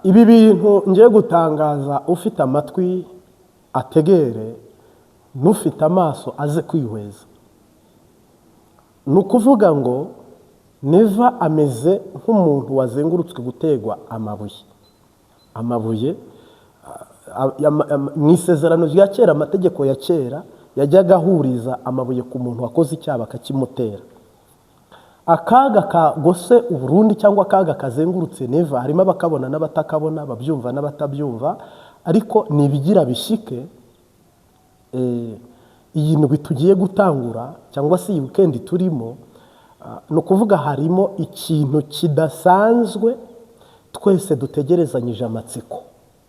Ibi bintu ngiye gutangaza ufite amatwi ategere, n'ufite amaso aze kwihweza. Ni ukuvuga ngo Neva ameze nk'umuntu wazengurutswe gutegwa amabuye. Mu isezerano rya kera, amategeko ya kera yajyaga ahuriza amabuye ku muntu wakoze icyaha bakakimutera. Akaga kagose Uburundi cyangwa akaga kazengurutse Neva, harimo abakabona n'abatakabona, ababyumva n'abatabyumva, ariko nibigira bishike. Iyi ndwi tugiye gutangura cyangwa se iyi weekend turimo, no kuvuga harimo ikintu kidasanzwe twese dutegerezanyije amatsiko.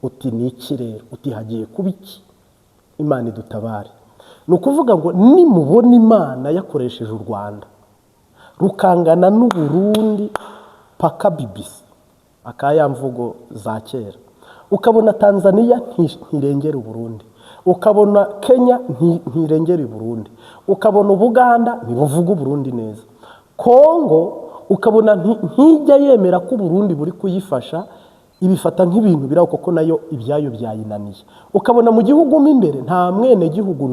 Uti ni iki rero? Uti hagiye kuba iki? Imana idutabare. Ni ukuvuga ngo nimubona Imana yakoresheje u Rwanda rukangana n'u Burundi paka bibisi, akaya mvugo za kera, ukabona Tanzania ntirengera u Burundi, ukabona Kenya ntirengera u Burundi, ukabona Uganda ntibuvuga u Burundi neza, Kongo ukabona ntijya yemera ko Burundi buri kuyifasha, ibifata nk'ibintu biraho koko nayo ibyayo byayinaniye. Ukabona mu gihugu mo imbere nta mwene gihugu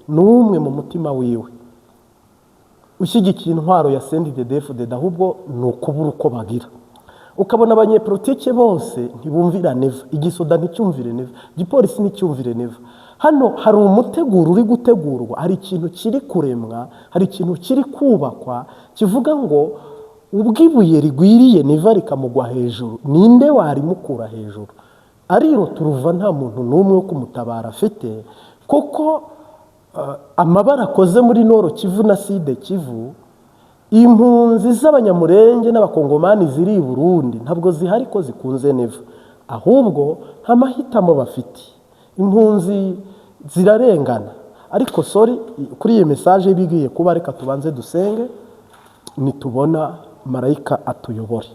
n'umwe mu mutima wiwe ushyigikiye intwaro ya CNDD-FDD, ahubwo ni ukubura uko bagira. Ukabona abanyepolitike bose ntibumvira Neva, igisoda nticyumvire Neva, igipolisi nticyumvire Neva. Hano hari umuteguro uri gutegurwa, hari ikintu kiri kuremwa, hari ikintu kiri kubakwa kivuga ngo ubwibuye rigwiriye Neva rikamugwa hejuru, ninde warimukura hejuru? Ariro turuva nta muntu n'umwe wo kumutabara afite, kuko amabara akoze muri Noro Kivu na Side Kivu, impunzi z'abanyamurenge n'abakongomani ziri i Burundi ntabwo zihari ko zikunze Neva, ahubwo nta mahitamo bafite. Impunzi zirarengana. Ariko kuri iyi message bigiye kuba, reka tubanze dusenge nitubona marayika atuyobore.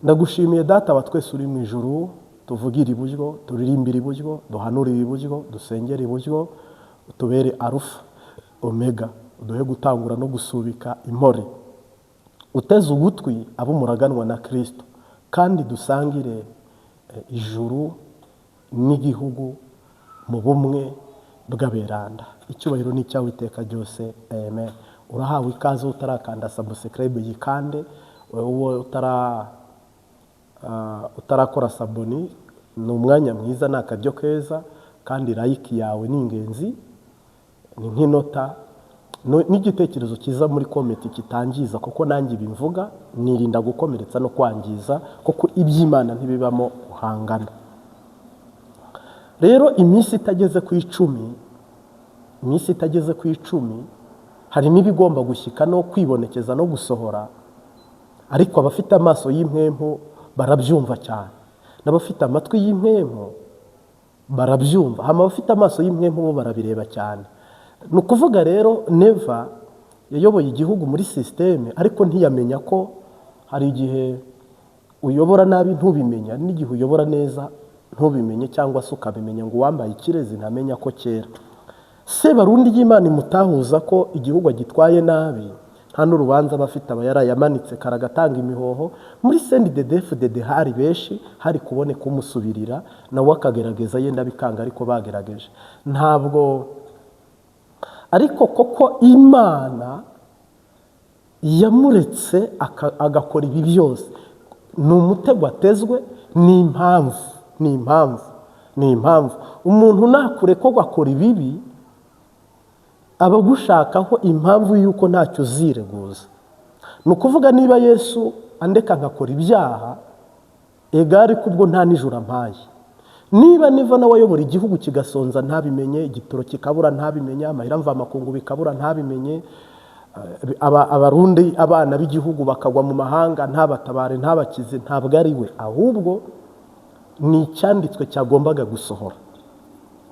Ndagushimiye Data wa twese uri mu ijuru, tuvugira iburyo, turirimbira iburyo, duhanurira iburyo, dusengera iburyo, utubere Arufa Omega, uduhe gutangura no gusubika impore, uteze ugutwi abo muraganwa na Kristo, kandi dusangire ijuru n'igihugu mu bumwe bw'aberanda. Icyubahiro ni cyawe iteka ryose, amen. Urahawe ikaze, utarakanda subscribe yikande, wowe utarakora saboni, ni umwanya mwiza, ni akaryo keza, kandi like yawe ni ingenzi, ni nk'inota n'igitekerezo kiza muri comment kitangiza, kuko nanjye bimvuga nirinda gukomeretsa no kwangiza, kuko iby'Imana ntibibamo guhangana. Rero iminsi itageze ku icumi, hari n'ibigomba gushyika no kwibonekeza no gusohora, ariko abafite amaso y'impwemu barabyumva cyane, n'abafite amatwi y'impwemu barabyumva, abafite amaso y'impwemu bo barabireba cyane. Ni ukuvuga rero Neva yayoboye igihugu muri systeme, ariko ntiyamenya ko hari igihe uyobora nabi ntubimenya, n'igihe uyobora neza ntubimenye, cyangwa se ukabimenya ngo wambaye ikirezi ntamenya ko kera. Sebarundi y'Imana imutahuza ko igihugu agitwaye nabi, nta n'urubanza bafite aba yarayamanitse karagatanga imihoho. Muri CNDD-FDD hari benshi, hari kuboneka umusubirira nawe akagerageza, yenda bikanga, ariko bagerageje ntabwo. Ariko koko Imana yamuretse agakora ibi byose, ni umutego atezwe, ni impamvu. Umuntu nakure ko gakora ibibi, aba gushakaho impamvu yuko ntacyo zireguza. Ni ukuvuga niba Yesu andeka nkakora ibyaha, egari kubwo nta nijoro ampaye. Niba Neva nawe ayobora igihugu kigasonza ntabimenye, igitoro kikabura ntabimenye, amahera mvamakungu bikabura ntabimenye, abarundi abana b'igihugu bakagwa mu mahanga ntabatabare ntabakize, ntabwo ari we, ahubwo ni icyanditswe cyagombaga gusohora.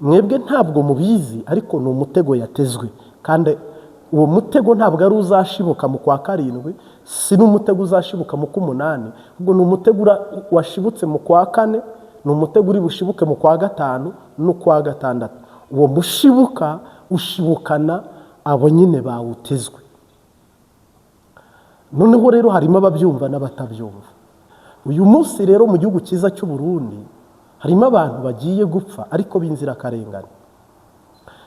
Mwebwe ntabwo mubizi, ariko ni umutego yatezwe, kandi uwo mutego ntabwo ari uzashibuka mu kwa karindwi, si n'umutego uzashibuka mu k'umunani, ubwo ni umutego washibutse mu kwa kane, ni umutego uri bushibuke mu kwa gatanu no kwa gatandatu. Uwo mushibuka ushibukana abo nyine bawutezwe. Noneho rero harimo ababyumva n'abatabyumva. uyu munsi rero mu gihugu cyiza cy'u Burundi harimo abantu bagiye gupfa ariko b'inzirakarengane.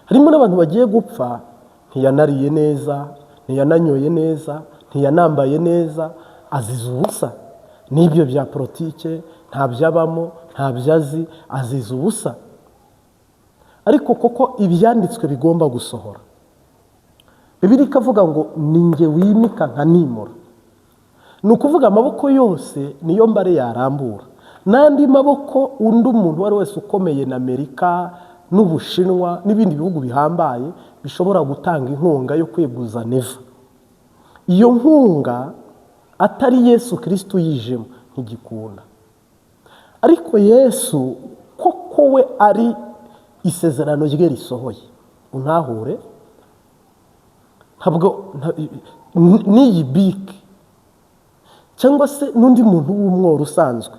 Harimo n'abantu bagiye gupfa ntiyanariye neza, ntiyananyoye neza, ntiyanambaye neza, azize ubusa n'ibyo bya politike, ntabyabamo, ntabyazi, azize ubusa. Ariko koko ibyanditswe bigomba gusohora. Bibiliya ikavuga ngo ninjye wimika nkanimura. Ni ukuvuga amaboko yose niyo mbare yarambura, n'andi maboko undi umuntu wari wese ukomeye na Amerika n'Ubushinwa n'ibindi bihugu bihambaye bishobora gutanga inkunga yo kweguza neva. Iyo nkunga atari Yesu Kristo yijemo ntigikunda. Ariko Yesu koko we ari isezerano rye risohoye. Untahure ntabwo n'iyi bike cyangwa se n'undi muntu w'umworo usanzwe.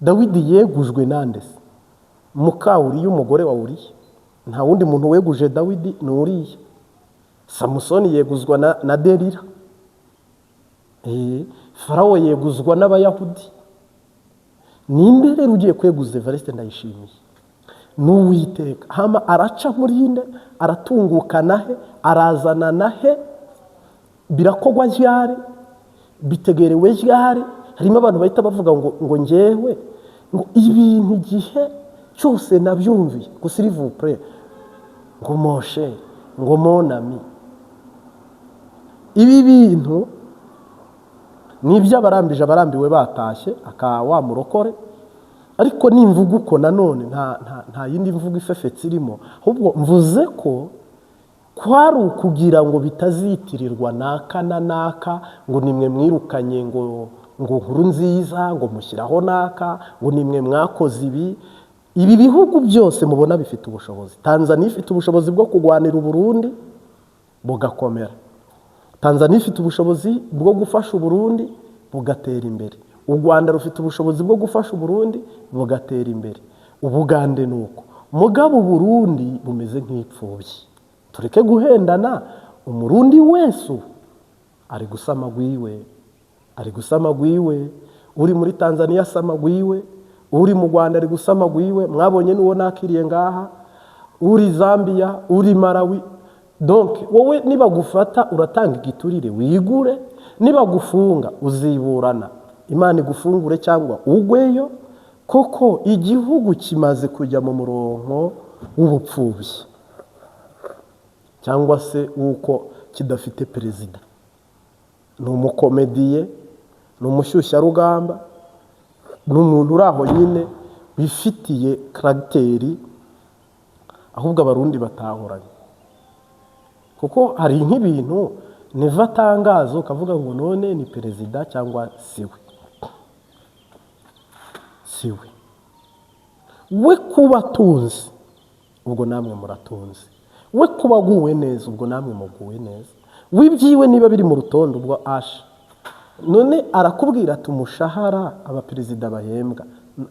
Dawidi yegujwe nande se? Muka Uriya umugore wa Uriya. Nta wundi muntu weguje Dawidi ni Uriya. Samusoni yeguzwa na Delila. Farawo yeguzwa n'Abayahudi. Ninde rero ugiye kweguza Evariste Ndayishimiye? N'Uwiteka. Hama araca muri inde, aratungukana he, arazana na he, birakogwa ryari, bitegerewe ryari. Harimo abantu bahita bavuga ngo njyewe ngo ibintu igihe cyose nabyumviye ngo s'il vous plaît, ngo Moshe, ngo Monami. Ibi bintu ni iby'abarambije, abarambiwe batashye wa murokore. Ariko nimvuga uko nanone nta yindi mvuga ifefetse irimo, ahubwo mvuze ko kwari ukugira ngo bitazitirirwa naka na naka, ngo nimwe mwirukanye ngo Nkuru Nziza, ngo mushyiraho naka, ngo nimwe mwakoze ibi. Ibi bihugu byose mubona bifite ubushobozi. Tanzania ifite ubushobozi bwo kurwanira Burundi bugakomera. Tanzania ifite ubushobozi bwo gufasha Burundi bugatera imbere. U Rwanda rufite ubushobozi bwo gufasha Burundi bugatera imbere. Ubugande nuko. Mugabo Burundi bumeze nk'ipfubyi. Tureke guhendana. Umurundi wese ari gusama gwiwe, ari gusama gwiwe. Uri muri Tanzania asama gwiwe, uri mu Rwanda ari gusama gwiwe. Mwabonye nuwo nakiriye ngaha, uri Zambia, uri Malawi. Donc wowe niba gufata uratanga igiturire wigure, niba gufunga uziburana, Imana igufungure cyangwa ugweyo. Koko igihugu kimaze kujya mu murongo w'ubupfubyi, cyangwa se uko kidafite perezida. Ni umukomediye, ni umushyushyarugamba, ni umuntu uraho nyine bifitiye karagiteri, ahubwo abarundi batahoranye. Kuko hari nk'ibintu neva tangazo ukavuga ngo none ni perezida cyangwa siwe. We kuba tunzi ubwo namwe muratunzi, we kuba guwe neza ubwo namwe muguwe neza. Wibyiwe niba biri mu rutondo ubwo asha. None arakubwira ati umushahara abaperezida bahembwa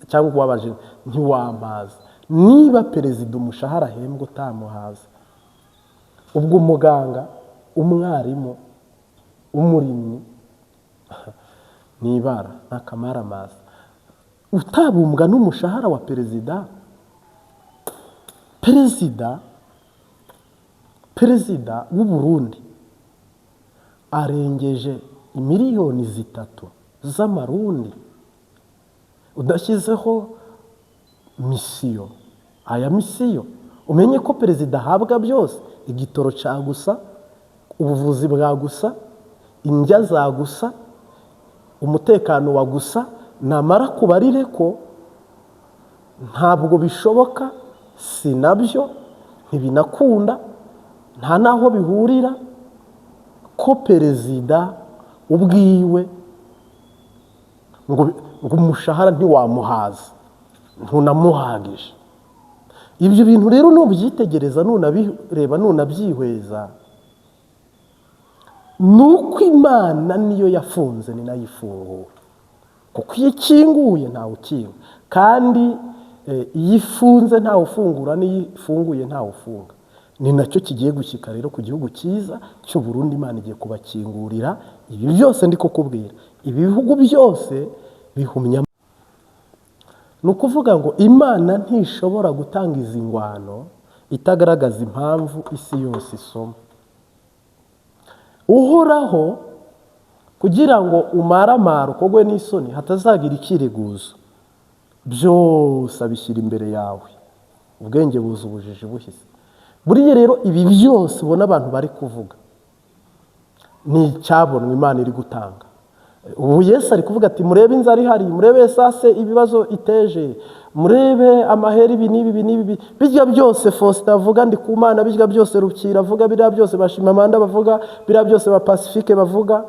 cyangwa wabaje ntiwamaza. Niba perezida umushahara ahembwa utamuhaza, ubwo umuganga, umwarimu, umurimyi nibara nakamaramaza. Utabumbwa n'umushahara wa perezida. Perezida w'u Burundi arengeje miliyoni 3 z'amarundi. Udashyizeho misiyo, aya misiyo umenye ko perezida ahabwa byose. Igitoro cyagusa, ubuvuzi bwagusa, indya zagusa, umutekano wagusa. Namara kubarire ko ntabwo bishoboka, sinabyo, ntibinakunda, nta naho bihurira ko perezida ubwiwe ngo umushahara ntiwamuhaza, ntunamuhagije. Ibyo bintu rero nubyitegereza, nunabireba, nunabyihweza, nuko Imana niyo yafunze ni nayo ifungura. Kuko iyo ikinguye ntawe ukinga, kandi iyo ifunze ntawe ufungura, n'iyo ifunguye ntawe ufunga. ni nacyo kigiye gushyika rero ku gihugu cyiza cy'u Burundi. Imana igiye kubakingurira ibi byose ndi kukubwira. Ibi bihugu byose bihumya. Ni ukuvuga ngo Imana ntishobora gutanga izi ngwano itagaragaza impamvu isi yose isoma. Uhoraho kugira ngo umaramara ukogwe n'isoni hatazagira ikireguzo, byose abishyira imbere yawe, ubwenge buza ubujiji buhise. Buriya rero ibi byose ubona abantu bari kuvuga ni icyabonwa Imana iri gutanga. Ubu Yesu ari kuvuga ati murebe inzara ihari, murebe sase ibibazo iteje, murebe amaheri ibi n'ibi. Bijya byose Faustin avuga ndi ku Mana, bijya byose Rukira avuga, biriya byose Bashimamanda bavuga, biriya byose ba Pacifique bavuga,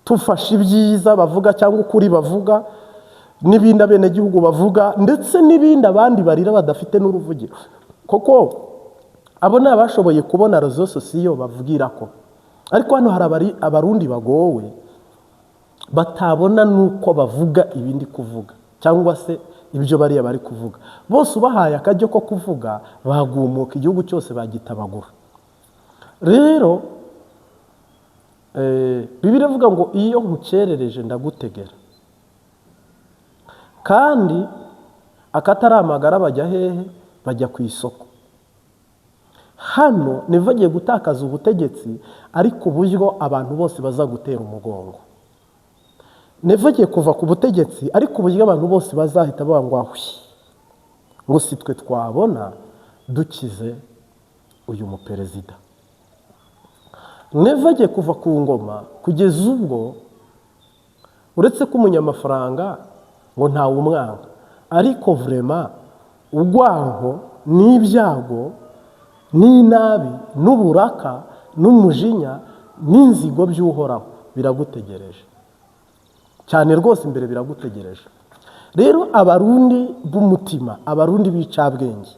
tufashe ibyiza bavuga cyangwa ukuri bavuga, n'ibindi abenegihugu bavuga, ndetse n'ibindi abandi barira badafite n'uruvugiro. Koko abo ni abashoboye kubona rezo sosiyo bavugira ko. Ariko hano hari abarundi bagowe batabona nuko bavuga ibindi kuvuga, cyangwa se ibyo bariya bari kuvuga. Bose ubahaye akajyo ko kuvuga bagumuka, igihugu cyose bagitabagura. Rero Bibiliya ivuga ngo iyo nkukerereje ndagutegera, kandi akataramagara bajya hehe? Bajya ku isoko. Hano nivagiye gutakaza ubutegetsi, ariko uburyo abantu bose baza gutera umugongo. Nivagiye kuva ku butegetsi, ariko uburyo abantu bose bazahita bangwa ngo si twe twabona dukize uyu muperezida. Nivagiye kuva ku ngoma kugeza ubwo uretse ko umunyamafaranga ngo ntawe umwanga, ariko vrema urwango n'ibyago n'inabi n'uburaka n'umujinya n'inzigo by'Uhoraho biragutegereje cyane rwose, imbere biragutegereje. Rero abarundi b'umutima, abarundi b'icabwenge,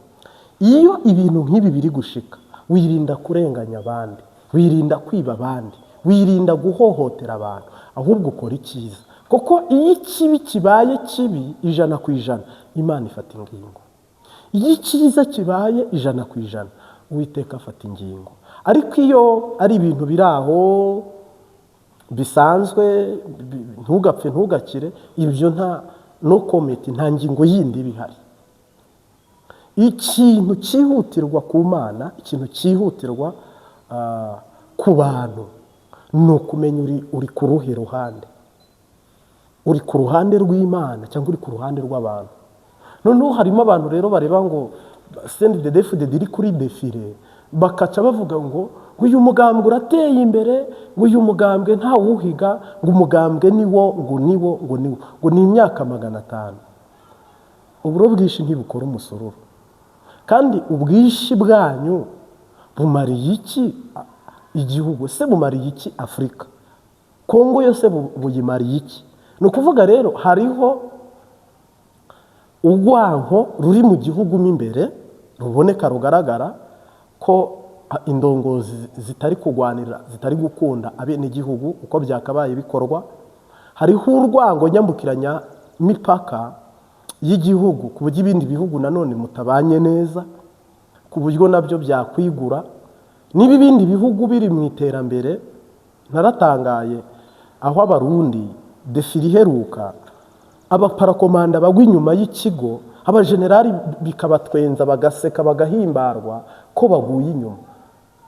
iyo ibintu nk'ibi biri gushika, wirinda kurenganya abandi, wirinda kwiba abandi, wirinda guhohotera abantu, ahubwo ukora icyiza. Kuko iyo ikibi kibaye kibi 100%, Imana ifata ingingo. Iyo icyiza kibaye 100%, Uwiteka afata ingingo. Ariko iyo ari ibintu biraho bisanzwe, ntugapfe ntugakire, ibyo nta no kometi, nta ngingo yindi bihari. Ikintu cyihutirwa ku Mana, ikintu cyihutirwa ku bantu, ni ukumenya uri ku ruhe ruhande. Uri ku ruhande rw'Imana cyangwa uri ku ruhande rw'abantu. Noneho harimo abantu rero bareba ngo CNDD-FDD iri kuri defile, bakaca bavuga ngo uyu mugambwe urateye imbere, uyu mugambwe nta wuhiga, ngo umugambwe ngo ni imyaka 500. Uburo bwishi ntibukora umusururu. Kandi ubwishi bwanyu bumariye iki igihugu? Se bumariye iki Afrika? Kongo yose buyimariye iki? Ni ukuvuga rero hariho urwanko ruri mu gihugu mo imbere, ruboneka rugaragara ko indongozi zitari kugwanira, zitari gukunda abenegihugu uko byakabaye bikorwa. Hariho urwango nyambukiranya mipaka y'igihugu, ku buryo ibindi bihugu nanone mutabanye neza, ku buryo nabyo byakwigura. Niba ibindi bihugu biri mu iterambere, naratangaye aho abarundi defili iheruka, abaparakomanda bagwa inyuma y'ikigo, abajenerali bikabatwenza bagaseka bagahimbarwa ko baguye inyuma.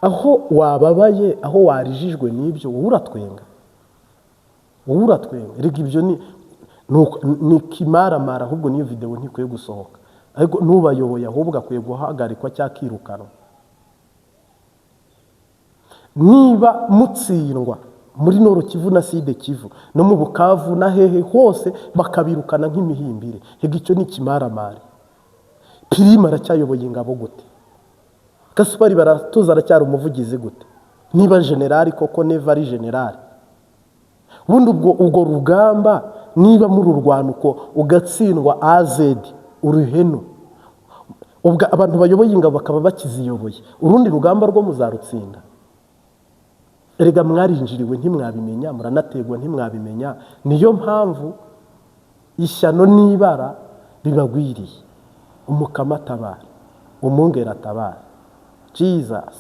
Aho wababaye, aho warijijwe n'ibyo, wowe uratwenga. Rega ibyo ni kimaramara, ahubwo niyo video ntikwiye gusohoka. Ariko nubayoboye ahubwo akwiye guhagarikwa cyakirukanwa. Niba mutsindwa muri Nord Kivu na Sud Kivu no mu Bukavu na hehe hose bakabirukana nk'imihimbire, hega icyo ni kimaramare. Pirima aracyayoboye ingabo gute? Gaspari baratuza aracyari umuvugizi gute? Niba generali koko neva ari generali. Ubundi ubwo rugamba niba muri urwanuko ugatsindwa AZ uruheno, ubwo abantu bayoboye ingabo bakaba bakiziyoboye, urundi rugamba rwo muzarutsinda. Erega mwarinjiriwe ntimwabimenya, muranategwa ntimwabimenya. Niyo mpamvu ishyano n'ibara bibagwiriye. Umukama tabara, umungera tabara. Jesus.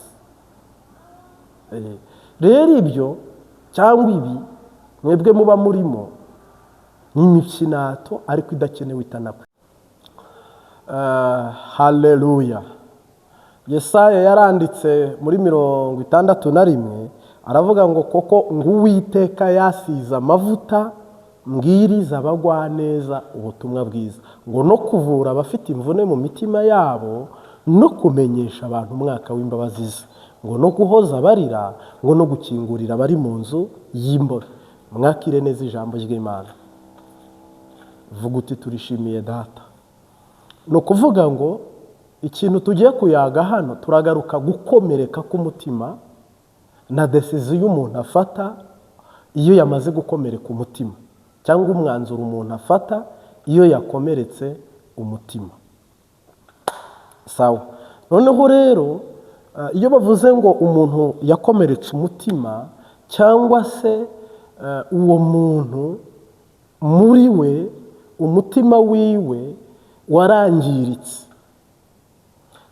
Rero ibyo cyangwa ibi mwebwe muba murimo ni imikinato ariko idakenewe itanakwe. Haleluya. Yesaya yaranditse muri 61 aravuga ngo koko ngo Uwiteka yasize amavuta mbwiriza abagwaneza ubutumwa bwiza, ngo no kuvura abafite imvune mu mitima yabo, no kumenyesha abantu umwaka w'imbabazi ze, ngo no guhoza abarira, ngo no gukingurira abari mu nzu y'imbohe. Mwakire neza ijambo ry'Imana. Vuga uti turishimiye data. No kuvuga ngo ikintu tugiye kuyaga hano turagaruka gukomereka k'umutima na decision y'umuntu afata iyo yamaze gukomereka umutima, cyangwa umwanzuro umuntu afata iyo yakomeretse umutima. Sawa. Noneho rero iyo bavuze ngo umuntu yakomeretse umutima, cyangwa se uwo muntu muri we umutima wiwe warangiritse,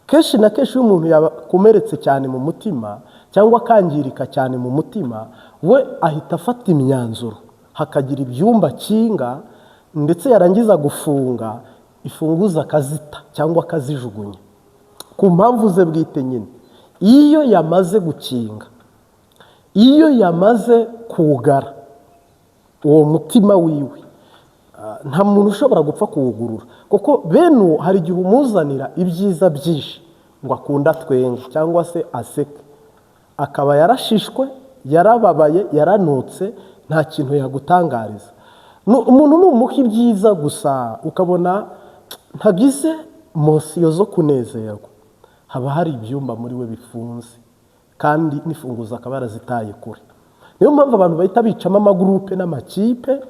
kenshi na kenshi umuntu yakomeretse cyane mu mutima cyangwa akangirika cyane mu mutima, we ahita afata imyanzuro, hakagira ibyumba kinga, ndetse yarangiza gufunga ifunguza akazita cyangwa akazijugunya ku mpamvu ze bwite nyine. Iyo yamaze gukinga, iyo yamaze kugara uwo mutima wiwe, nta muntu ushobora gupfa kuwugurura, kuko bene hari igihe umuzanira ibyiza byinshi ngo akunda twenga cyangwa se aseke, akaba yarashishwe, yarababaye, yaranutse, nta kintu yagutangariza. Umuntu numuha ibyiza gusa ukabona ntagize mosiyo zo kunezerwa, haba hari ibyumba muri we bifunze kandi nifunguza akaba yarazitaye kure. Niyo mpamvu abantu bahita bicamo amagurupe n'amakipe,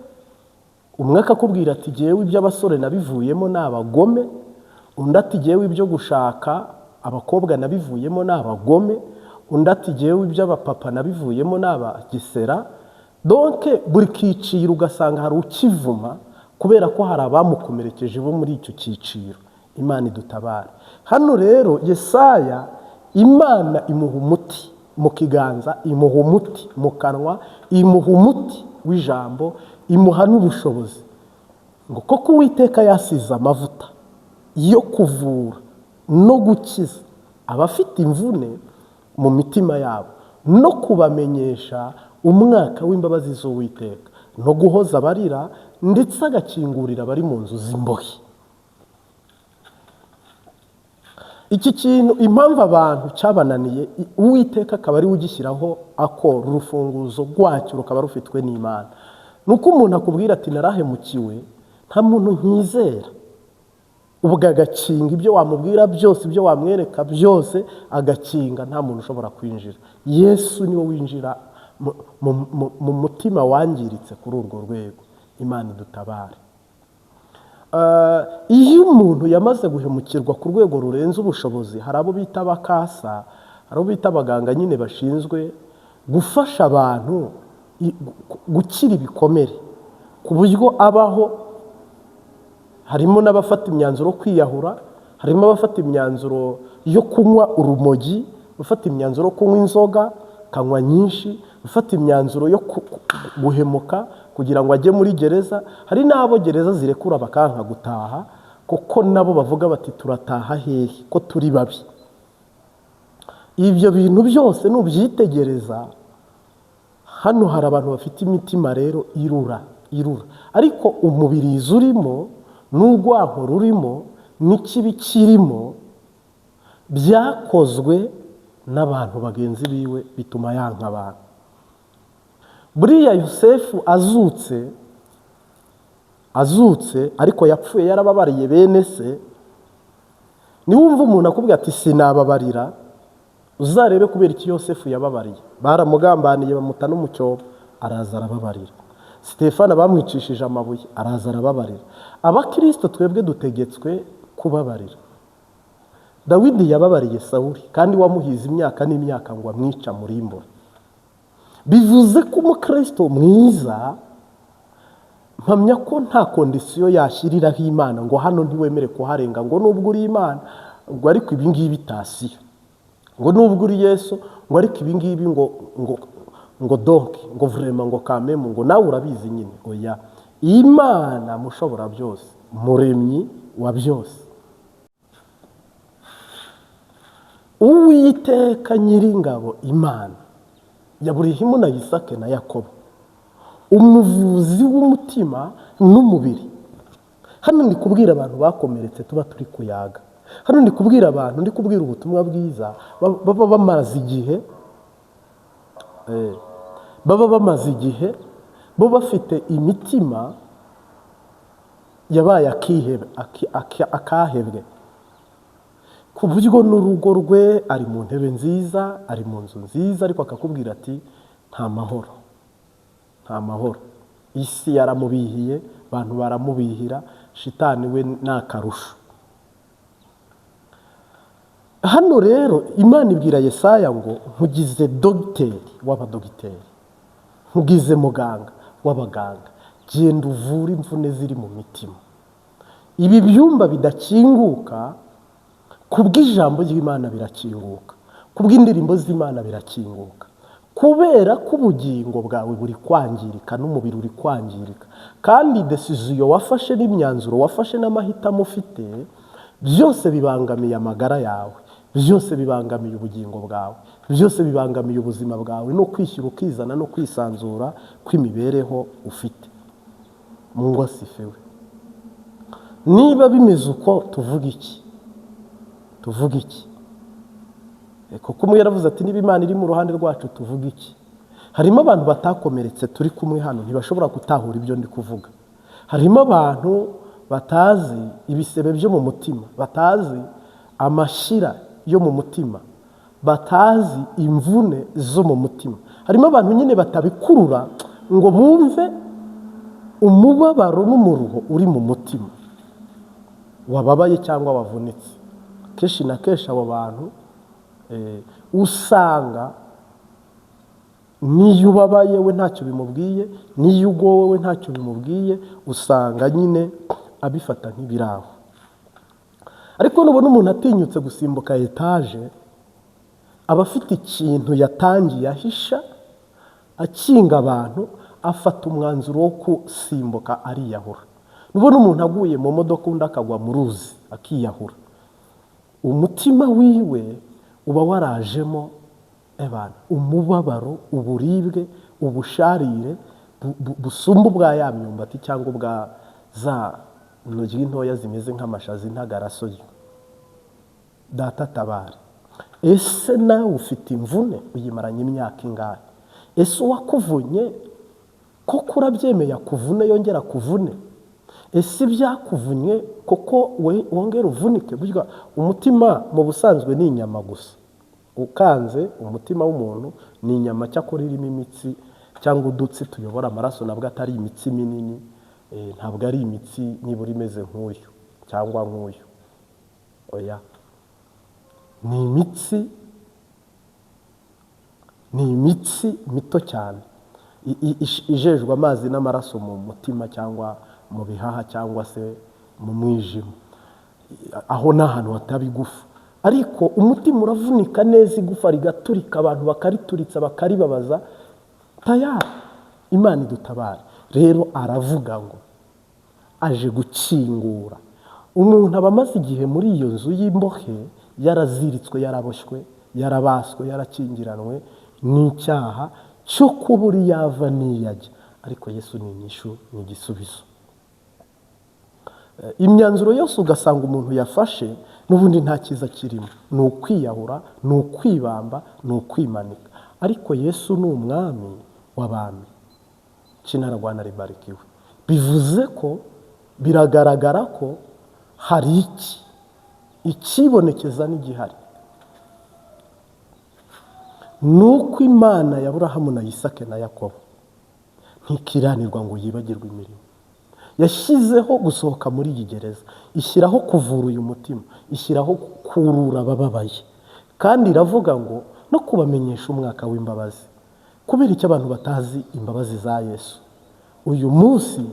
umwe akakubwira ati jewe iby'abasore nabivuyemo n'abagome, undi ati jewe ibyo gushaka abakobwa nabivuyemo n'abagome, undi ati jewe iby'abapapa nabivuyemo n'abagisera. Donc buri kiciro ugasanga hari ukivuma kubera ko hari abamukomerekeje bo muri icyo kiciro. Imana idutabare. Hano rero Yesaya Imana imuha umuti mu kiganza, imuha umuti mu kanwa, imuha umuti w'ijambo, imuha n'ubushobozi ngo koko Uwiteka yasize amavuta yo kuvura no gukiza abafite imvune mu mitima yabo, no kubamenyesha umwaka w'imbabazi z'Uwiteka, no guhoza abarira, ndetse agakingurira abari mu nzu z'imbohe. Iki kintu impamvu abantu cyabananiye, Uwiteka akaba ari ugishyiraho akora urufunguzo rwacyo rukaba rufitwe n'Imana. Nuko umuntu akubwira ati narahemukiwe, nta muntu nkizera, ubwo agakinga ibyo wamubwira byose, ibyo wamwereka byose agakinga, nta muntu ushobora kwinjira. Yesu niwe winjira mu mutima wangiritse kuri urwo rwego. Imana idutabare. Iyo umuntu yamaze guhemukirwa ku rwego rurenze ubushobozi, hari abo bita abakasa, hari abo bita abaganga nyine bashinzwe gufasha abantu gukira ibikomere ku buryo abaho. Harimo n'abafata imyanzuro kwiyahura, harimo abafata imyanzuro yo kunywa urumogi, bafata imyanzuro kunywa inzoga kanywa nyinshi, bafata imyanzuro yo guhemuka kugira ngo ajye muri gereza. Hari n'abo gereza zirekura bakanka gutaha, kuko nabo bavuga bati turataha hehe ko turi babi. Ibyo bintu byose nubyitegereza, hano hari abantu bafite imitima rero irura. Ariko umubirizi urimo n'urwanko rurimo n'ikibi kirimo byakozwe n'abantu bagenzi biwe, bituma yanka abantu. Buriya Yosefu azutse ariko yapfuye yarababariye bene se, niwumva umuntu akubwira ati sinababarira, uzarebe kubera iki Yosefu yababariye. Baramugambaniye bamuta no mu cyobo, araza arababarira. Stefana bamwicishije amabuye, araza arababarira. Abakristo twebwe dutegetswe kubabarira. Dawidi yababariye Sawuli kandi wamuhize imyaka n'imyaka ngo amwica murimbura. Bivuze ko umukristo mwiza mpamya ko nta kondisiyo yashyiriraho Imana ngo hano ntiwemere kuharenga ngo nubwo uri Imana, ngo ariko ibi ngibi bitasiyo. ngo nubwo uri Yesu ngo ariko ibi ngibi ngo donki ngo vrema ngo kamemu ngo nawe urabizi nyine. Oya, Imana mushobora byose, muremyi wa byose, Uwiteka Nyiringabo, Imana ya Aburahamu na Isake na Yakobo, umuvuzi w'umutima n'umubiri. Hano ndi kubwira abantu bakomeretse tuba turi kuyaga. Hano ndi kubwira abantu, ndi kubwira ubutumwa bwiza baba bamaze igihe bo bafite imitima yabaye akahebwe, ku buryo n'urugo rwe ari mu ntebe nziza, ari mu nzu nziza, ariko akakubwira ati nta mahoro, nta mahoro. Isi yaramubihiye, abantu baramubihira, shitani we n'akarusho. Hano rero Imana ibwira Yesaya ngo nkugize dogiteri w'abadogiteri, nkugize muganga w'abaganga, genda uvure imvune ziri mu mitima. Ibi byumba bidakinguka kubw'ijambo ry'Imana birakinguka, kubw'indirimbo z'Imana birakinguka, kubera ko ubugingo bwawe buri kwangirika n'umubiri uri kwangirika, kandi decision wafashe n'imyanzuro wafashe n'amahitamo ufite byose bibangamiye amagara yawe, byose bibangamiye ubugingo bwawe, byose bibangamiye ubuzima bwawe no kwishyira ukizana no kwisanzura kw'imibereho ufite. Mungu asifiwe. Niba bimeze uko tuvuga iki? Tuvuga iki? Kuko umwe yaravuze ati niba Imana iri mu ruhande rwacu tuvuga iki? Harimo abantu batakomeretse turi kumwe hano ntibashobora gutahura ibyo ndi kuvuga. Harimo abantu batazi ibisebe byo mu mutima, batazi amashira yo mu mutima, batazi imvune zo mu mutima. Harimo abantu nyine batabikurura ngo bumve umubabaro n'umuruho uri mu mutima wababaye cyangwa wavunitse. Kenshi na kenshi abo bantu usanga niyo ubabaye we ntacyo bimubwiye, niyo ugowe we ntacyo bimubwiye, usanga nyine abifata nk'ibiraho. Ariko nubona umuntu atinyutse gusimbuka etaje, aba afite ikintu yatangiye ahisha, akinga abantu, afata umwanzuro wo gusimbuka ariyahura. Nubona umuntu aguye mu modoka undi akagwa mu ruzi akiyahura, umutima wiwe uba warajemo umubabaro, uburibwe, ubusharire busumba ubwa ya myumbati cyangwa ubwa za ntoryi ntoya zimeze nk'amashazi ntagarasoyo. Data tabare. Ese nawe ufite imvune uyimaranye imyaka ingahe? Ese uwakuvunye koko urabyemeye akuvune yongera kuvune? Ese ibyakuvunye koko wongera uvunike? Burya umutima mu busanzwe ni inyama gusa. Ukanze umutima w'umuntu ni inyama cyakora irimo imitsi cyangwa udutsi tuyobora amaraso, nabwo atari imitsi minini, ntabwo ari imitsi nibura imeze nk'uyu cyangwa nk'uyu. Oya, ni imitsi mito cyane ijejwe amazi n'amaraso mu mutima cyangwa mu bihaha cyangwa se mu mwijima. Aho ni ahantu hataba igufa, ariko umutima uravunika neza, igufa rigaturika, abantu bakarituritsa bakaribabaza. Tayari Imana idutabare. Rero aravuga ngo aje gukingura. Umuntu aba amaze igihe muri iyo nzu y'imbohe, yaraziritswe, yaraboshywe, yarabaswe, yarakingiranwe n'icyaha cyo kubura yava niyajya, ariko Yesu ni inyishu, ni igisubizo. Imyanzuro yose ugasanga umuntu yafashe n'ubundi nta cyiza kirimo, ni ukwiyahura, ni ukwibamba, ni ukwimanika. Ariko Yesu ni umwami w'abami. Jina la Bwana libarikiwe. Bivuze ko biragaragara ko hari ikibonekeza n'igihari. Nuko Imana ya Aburahamu na Isake na Yakobo ntikiranirwa ngo yibagirwe imirimo. Yashyizeho gusohoka muri iyi gereza, ishyiraho kuvura uyu mutima, ishyiraho kurura abababaye, kandi iravuga ngo no kubamenyesha umwaka w'imbabazi. Kubera icyo abantu batazi imbabazi za Yesu, uyu munsi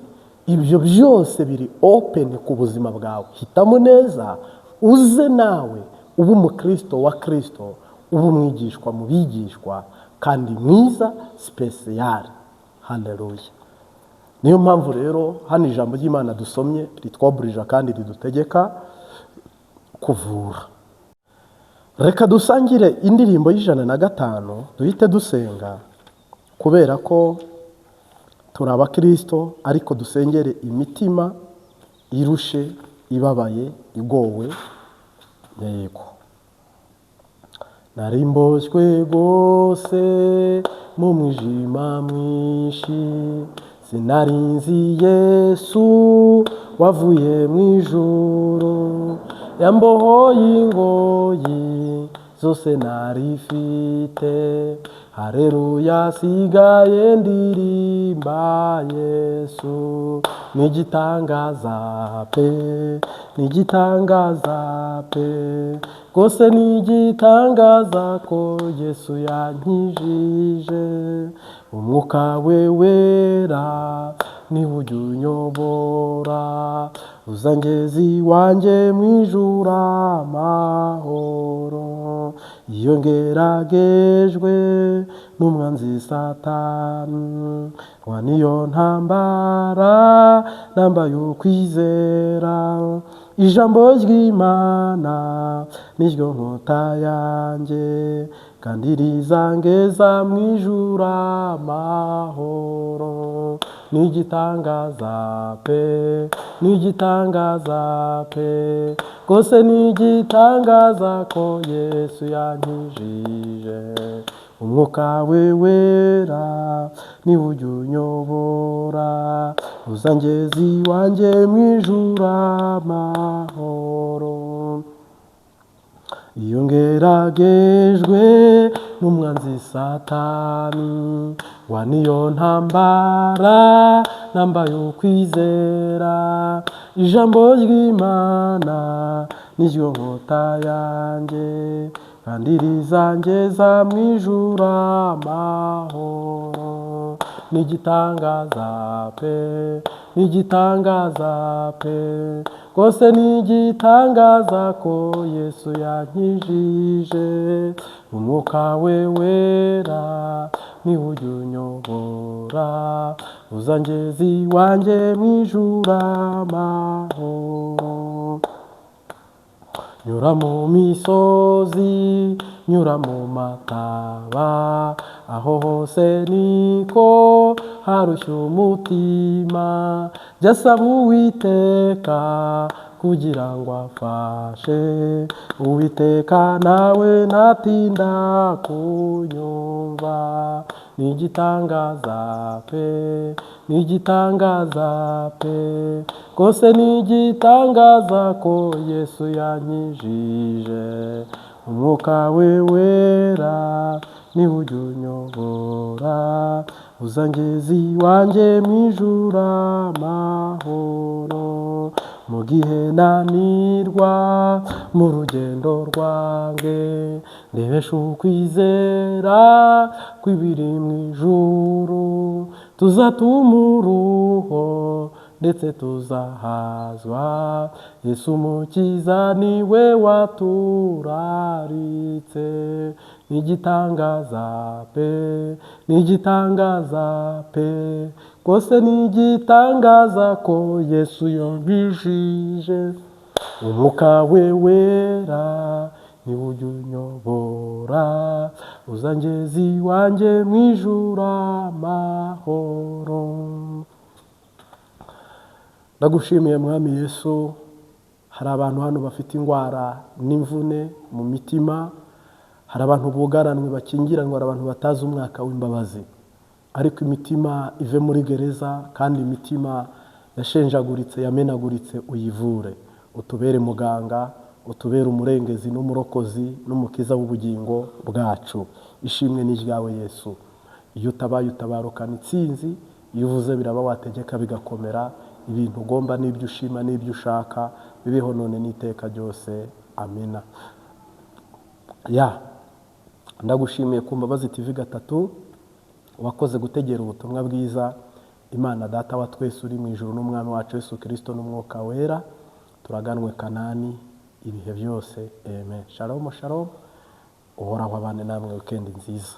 ibyo byose biri open ku buzima bwawe. Hitamo neza, uze nawe ube umukristo wa Kristo, uba umwigishwa mu bigishwa kandi mwiza sipesiyare. Haleluya. Niyo mpamvu rero hano ijambo ry'Imana dusomye ritwaburija kandi ridutegeka kuvura. Reka dusangire indirimbo y'105 duhite dusenga, kubera ko turi abakristo ariko dusengere imitima irushe, ibabaye, igowe. Yego. Nari mboshywe rwose mu mwijima mwinshi, sinari nzi Yesu wavuye mu ijuru, yambohoye ingoyi zose narifite. Haleluya, sigaye ndirimba Yesu, nigitangaza pe, nigitangaza pe, rwose nigitangaza ko Yesu yankijije. Umwuka we wera niwe ujya unyobora, uzangezi wanjye mu ijuru amahoro. Iyo ngeragejwe n'umwanzi Satani, wa niyo ntambara nambaye ukwizera. Ijambo ry'Imana niryo nkota yanjye, kandi rizangeza mu ijuru amahoro. Nigitangaza pe, nigitangaza pe, rwose nigitangaza ko Yesu yankijije. Umwuka we wera niwe ujya unyobora, uzangezi wanjye mu ijuru amahoro. Iyo ngeragejwe n'umwanzi Satani, wa niyo ntambara nambaye ukwizera. Ijambo ry'Imana niryo nkota yanjye, kandi rizangeza mu ijuru amahoro. Nigitangaza pe, nigitangaza pe, rwose nigitangaza ko Yesu yankijije. Umwuka we wera niwe ujya unyobora, uzangezi wanjye mu ijuru amahoro. Nyura mu misozi, nyura mu mataba, aho hose niko harushya umutima. Jya saba Uwiteka kugira ngo afashe, Uwiteka nawe ntatinda kunyumva. Nigitangaza pe, nigitangaza pe, rwose nigitangaza ko Yesu yankijije. Umwuka we wera niwe ujya unyobora, uzangezi wanjye mu ijuru amahoro. Mu gihe nanirwa mu rugendo rwanjye, ndebesha ukwizera kw'ibiri mu ijuru. Tuzatuma uruho ndetse tuzahazwa, Yesu Umukiza niwe waturaritse. Nigitangaza pe, nigitangaza pe, rwose nigitangaza ko Yesu yankijije. Umwuka we wera niwe ujya unyobora, uzangezi wanjye mu ijuru amahoro. Ndagushimiye Mwami Yesu. Hari abantu hano bafite indwara n'imvune mu mitima, hari abantu bugaranwe bakingiranwa, hari abantu batazi umwaka w'imbabazi. Ariko imitima ive muri gereza, kandi imitima yashenjaguritse, yamenaguritse uyivure. Utubere muganga, utubere umurengezi n'umurokozi n'umukiza w'ubugingo bwacu. Ishimwe ni ryawe Yesu. Iyo utabaye utabarukana intsinzi, iyo uvuze biraba, wategeka bigakomera. Ibintu ugomba n'ibyo ushima n'ibyo ushaka bibeho none n'iteka ryose. Amina. Ndagushimiye ku Mbabazi TV gatatu, wakoze gutegera ubutumwa bwiza. Imana Data wa twese uri mu ijuru n'Umwami wacu Yesu Kristo n'Umwuka wera, turaganwe Kanani ibihe byose. Amen. Shalom, shalom. uhoraho abane namwe wikendi nziza.